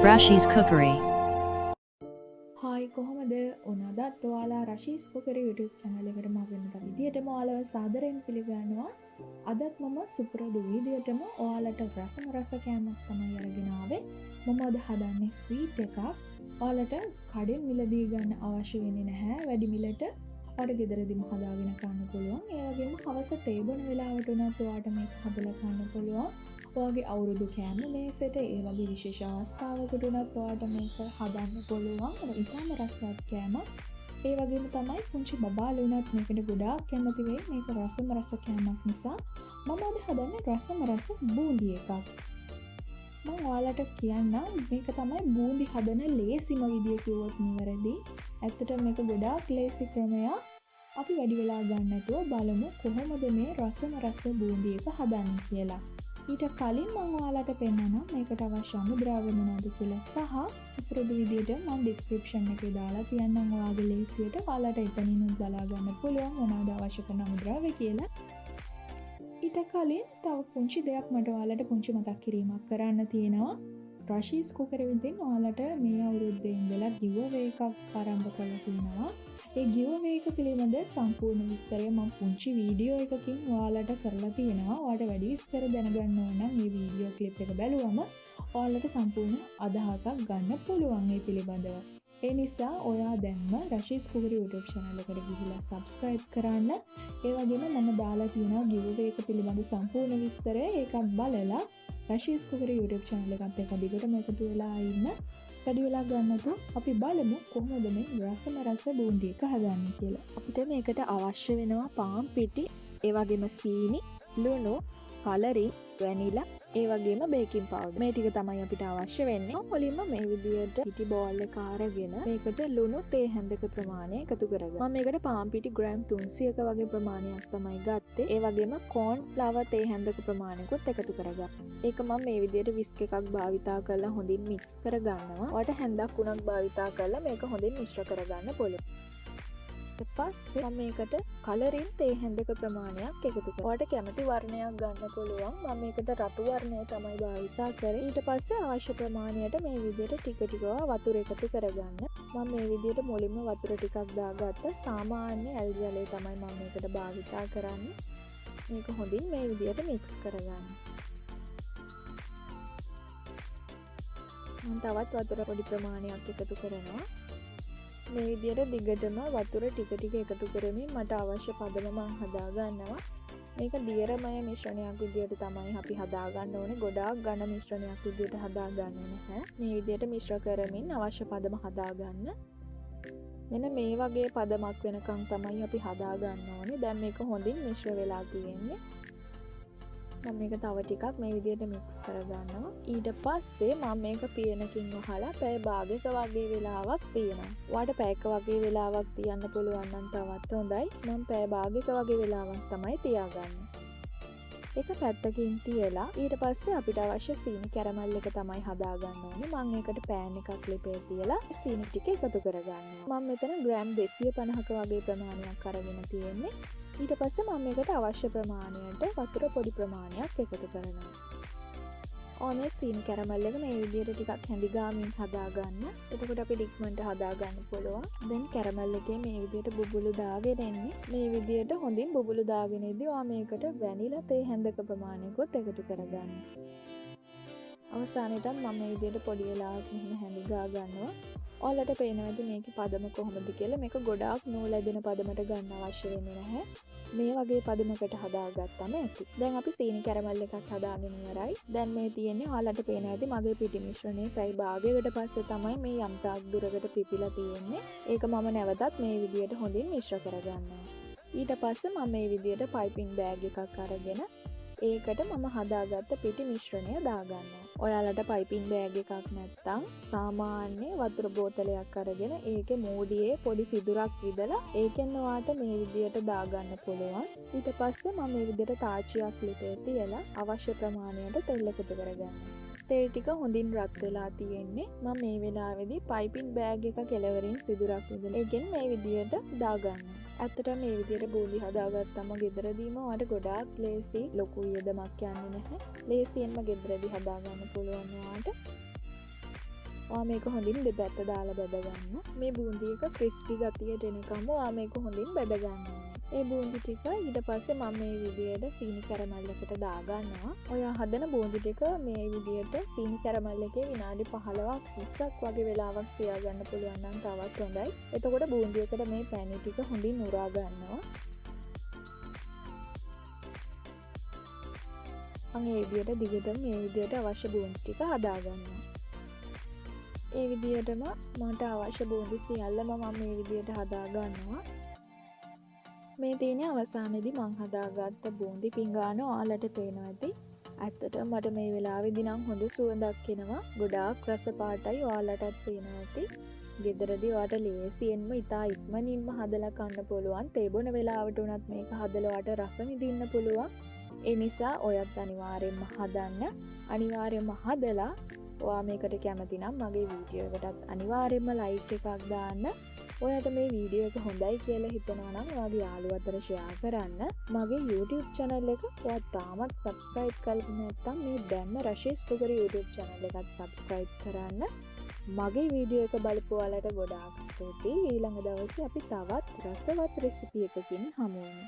Rashi's Cookery. Hi කොහොමද ඔනදත් ඔයාලා රශීස් කුකරි YouTube channel එකට මම වෙනද විදියටම ඔයාලව සාදරයෙන් පිළිගන්නවා. අදත් මම සුපුරුදු විදියටම ඔයාලට රස කෑමක් තමයි අරගෙන ආවේ. මම අද හදන්නේ ස්වීට් එකක්. ඔයාලට කඩෙන් මිලදී ගන්න අවශ්‍ය වෙන්නේ නැහැ. වැඩි මිලට ඔයාලට ගෙදරදීම හදාගෙන ගන්න පුළුවන්. ඒ වගේම හවස තේ බොන වෙලාවට උනත් ඔයාලට මේක හදලා ගන්න පුළුවන්. ඔයාගේ අවුරුදු කෑම මේසෙට ඒ වගේ විශේෂ අවස්ථාවකට උනත් ඔයාලට මේක හදන්න පුළුවන්. ඉතාම රසවත් කෑමක්. ඒ වගේම තමයි පුංචි බබාලා උනත් මේකට ගොඩාක් කැමති වෙයි. මේක රස කෑමක් නිසා මම අද හදන්නේ රස බූන්දි එකක්. මම ඔයාලට කියන්නම් මේක තමයි බූන්දි හදන ලේසිම විදිය කිව්වොත් නිවැරදි. ඇත්තටම මේක ගොඩාක් ලේසි ක්‍රමයක්. අපි වැඩි වෙලා ගන්න නැතුව බලමු කොහොමද මේ රස බූන්දි එක හදන්නේ කියලා. ඊට කලින් මම ඔයාලට පෙන්නනවා මේකට අවශ්‍ය අමුද්‍රව්‍ය මොනවද කියලා සහ සුපුරුදු විදියට මම ඩිස්ක්‍රිප්ෂන් එකේ දාලා තියන්නම් ඔයාගේ ලේසියට ඔයාලට එතනින් බලා ගන්න පුළුවන් මොනවද අවශ්‍ය කරන අමුද්‍රව්‍ය කියලා. ඊට කලින් තව පුංචි දෙයක් මට ඔයාලට පුංචි මතක් කිරීමක් කරන්න තියෙනවා. රශීස් කුකර් විදිහින් ඔයාලට මේ අවුරුද්දේ ඉඳලා giveaway එකක් ආරම්භ කරලා තියෙනවා. ඒ giveaway එක පිළිබඳ සම්පූර්ණ විස්තරය මම පුංචි වීඩියෝ එකකින් ඔයාලට කරලා තියෙනවා. ඔයාලට වැඩි විස්තර දැනගන්න ඕන නම් මේ වීඩියෝ ක්ලිප් එක බලුවම ඔයාලට සම්පූර්ණ අදහසක් ගන්න පුළුවන් මේ පිළිබඳව. ඒ නිසා ඔයා දැන්ම රශීස් කුකර් YouTube channel එකට ගිහිල්ලා subscribe කරන්න. ඒ වගේම මම දාලා තියෙනවා giveaway එක පිළිබඳ සම්පූර්ණ විස්තරය. ඒකත් බලලා රශීස් කුකර් YouTube channel එකත් එක්ක දිගටම එකතු වෙලා ඉන්න. වැඩි වෙලා ගන්නතු අපි බලමු කොහොමද මේ රස බූන්දි එක හදන්නේ කියලා. අපිට මේකට අවශ්‍ය වෙනවා පාන් පිටි, ඒ වගේම සීනි, ලුණු, කලරින්, වැනිලා, ඒ වගේම බේකින් පවුඩර්. මේ ටික තමයි අපිට අවශ්‍ය වෙන්නේ. මුලින්ම මේ විදියට පිටි බෝල් එක අරගෙන මේකට ලුණු තේ හැන්දක ප්‍රමාණය එකතු කරගන්න. මම මේකට පාන් පිටි ග්‍රෑම් 300ක වගේ ප්‍රමාණයක් තමයි ගත්තේ. ඒ වගේම කෝන් ෆ්ලවර් තේ හැන්දක ප්‍රමාණයකුත් එකතු කරගන්න. ඒක මම මේ විදියට විස්ක් එකක් භාවිතා කරලා හොඳින් මික්ස් කරගන්නවා. ඔයාලට හැන්දක් උණක් භාවිතා කරලා මේක හොඳින් මිශ්‍ර කරගන්න පුළුවන්. ඊට පස්සේ මම මේකට කලරින් තේ හැන්දක ප්‍රමාණයක් එකතු කරනවා. ඔයාලට කැමති වර්ණයක් ගන්න පුළුවන්. මම මේකට රතු වර්ණය තමයි භාවිතා කරේ. ඊට පස්සේ අවශ්‍ය ප්‍රමාණයට මේ විදිහට ටික වතුර එකතු කරගන්න. මම මේ විදිහට මුලින්ම වතුර ටිකක් දාගත්ත. සාමාන්‍ය ඇල් ජලය තමයි මම මේකට භාවිතා කරන්නේ. මේක හොඳින් මේ විදිහට මික්ස් කරගන්න. මම තවත් වතුර පොඩි ප්‍රමාණයක් එකතු කරනවා. මේ විදිහට දිගටම වතුර ටික එකතු කරමින් මට අවශ්‍ය පදම මම හදා ගන්නවා. මේක දියරමය මිශ්‍රණයක් විදිහට තමයි අපි හදා ගන්න ඕනේ. ගොඩාක් ඝන මිශ්‍රණයක් විදිහට හදා ගන්න නැහැ. මේ විදිහට මිශ්‍ර කරමින් අවශ්‍ය පදම හදා ගන්න. මෙන්න මේ වගේ පදමක් වෙනකන් තමයි අපි හදා ගන්න ඕනේ. දැන් මේක හොඳින් මිශ්‍ර වෙලා තියෙන්නේ. මම මේක තව ටිකක් මේ විදිහට මික්ස් කරගන්නවා. ඊට පස්සේ මම මේක පියනකින් වහලා පැය භාගයක වගේ වෙලාවක් තියනවා. ඔයාලට පැයක වගේ වෙලාවක් තියන්න පුළුවන් නම් තවත් හොඳයි. මම පැය භාගයක වගේ වෙලාවක් තමයි තියාගන්නේ. ඒක පැත්තකින් තියලා ඊට පස්සේ අපිට අවශ්‍ය සීනි කැරමල් එක තමයි හදා ගන්න ඕනේ. මම ඒකට පෑන් එකක් ලිපේ තියලා සීනි ටික එකතු කරගන්නවා. මම මෙතන ග්‍රෑම් 250ක වගේ ප්‍රමාණයක් අරගෙන තියෙන්නේ. ඊට පස්සේ මම මේකට අවශ්‍ය ප්‍රමාණයට වතුර පොඩි ප්‍රමාණයක් එකතු කරනවා. ඕනේ සීනි කැරමල් එක මේ විදිහට ටිකක් හැඳි ගාමින් හදා ගන්න. එතකොට අපිට ඉක්මනට හදා ගන්න පුළුවන්. දැන් කැරමල් එකේ මේ විදිහට බුබුලු දාගෙන එන්නේ. මේ විදිහට හොඳින් බුබුලු දාගෙන ඉද්දී ඔයා මේකට වැනිලා තේ හැඳක ප්‍රමාණයකොත් එකතු කරගන්න. අවසානයේට මම මේ විදිහට පොඩි වෙලාවක් මෙහෙම හැඳි ගා ගන්නවා. ඔයාලට පේනවා මේකේ පදම කොහොමද කියලා. මේක ගොඩාක් නූල් ඇදෙන පදමට ගන්න අවශ්‍ය වෙන්නේ නැහැ. මේ වගේ පදමකට හදාගත්තම ඇති. දැන් අපි සීනි කැරමල් එකක් හදාගෙන ඉවරයි. දැන් මේ තියෙන්නේ ඔයාලට පේනවා ඇති මගේ පිටි මිශ්‍රණය පැය භාගයකට පස්සේ තමයි මේ යම් තාක් දුරකට පිපිලා තියෙන්නේ. ඒක මම නැවතත් මේ විදියට හොඳින් මිශ්‍ර කරගන්නවා. ඊට පස්සේ මම මේ විදියට පයිපින් බෑග් එකක් අරගෙන ඒකට මම හදාගත්ත පිටි මිශ්‍රණය දාගන්නවා. ඔයාලට පයිපින් බෑග් එකක් නැත්නම් සාමාන්‍ය වතුර බෝතලයක් අරගෙන ඒකේ මූඩියේ පොඩි සිදුරක් විදලා ඒකෙන් ඔයාට මේ විදියට දාගන්න පුළුවන්. ඊට පස්සේ මම මේ විදියට තාච්චියක් ලිපේ තියලා අවශ්‍ය ප්‍රමාණයට තෙල් එකතු කරගන්නවා. තෙල් ටික හොඳින් රත් වෙලා තියෙන්නේ. මම මේ වෙලාවේදී පයිපින් බෑග් එක කෙලවරින් සිදුරක් විදලා ඒකෙන් මේ විදියට දාගන්නවා. ඇත්තටම මේ විදියට බූන්දි හදාගත්තම ගෙදරදීම ඔයාලට ගොඩාක් ලේසි. ලොකු වියදමක් යන්නේ නැහැ. ලේසියෙන්ම ගෙදරදී හදාගන්න පුළුවන් ඔයාලට. ඔයා මේක හොඳින් දෙපැත්ත දාලා බැද ගන්න. මේ බූන්දි එක ක්‍රිස්පි ගතියට එනකම් ඔයා මේක හොඳින් බැද ගන්න. ඒ බූන්දි ටික ඊට පස්සේ මම මේ විදියට සීනි කැරමල් එකට දා ගන්නවා. ඔයා හදන බූන්දි ටික මේ විදියට සීනි කැරමල් එකේ විනාඩි 15ක් 20ක් වගේ වෙලාවක් තියාගන්න පුළුවන් නම් තවත් හොඳයි. එතකොට බූන්දි එකට මේ පැණි ටික හොඳින් උරා ගන්නවා. මම මේ විදියට දිගටම මේ විදියට අවශ්‍ය බූන්දි ටික හදා ගන්නවා. ඒ විදියටම මට අවශ්‍ය බූන්දි සියල්ලම මම මේ විදියට හදා ගන්නවා. මේ තියෙන අවසානයේදී මම හදාගත්ත බූන්දි පිඟාන ඔයාලට පේනවා ඇති. ඇත්තටම මට මේ වෙලාවේදී නම් හොඳ සුවඳක් එනවා. ගොඩාක් රස පාටයි ඔයාලටත් පේනවා ඇති. ගෙදරදී ඔයාලට ලේසියෙන්ම ඉතා ඉක්මනින්ම හදලා කන්න පුළුවන්. තේ බොන වෙලාවට උනත් මේක හදලා ඔයාලට රස විඳින්න පුළුවන්. ඒ නිසා ඔයත් අනිවාර්යෙන්ම හදන්න. අනිවාර්යෙන්ම හදලා ඔයා මේකට කැමති නම් මගේ වීඩියෝ එකටත් අනිවාර්යෙන්ම ලයික් එකක් දාන්න. ඔයාට මේ වීඩියෝ එක හොඳයි කියලා හිතනවා නම් ඔයාගේ යාළුවෝ අතර ෂෙයා කරන්න. මගේ YouTube channel එක ඔයා තාමත් subscribe කරලා නැත්නම් මේ දැන්ම රශීස් පුගරි YouTube channel එකත් subscribe කරන්න. මගේ වීඩියෝ එක බලපු ඔයාලට ගොඩාක් ස්තුතියි. ඊළඟ දවසේ අපි තවත් රසවත් රෙසිපි එකකින් හමු වෙමු.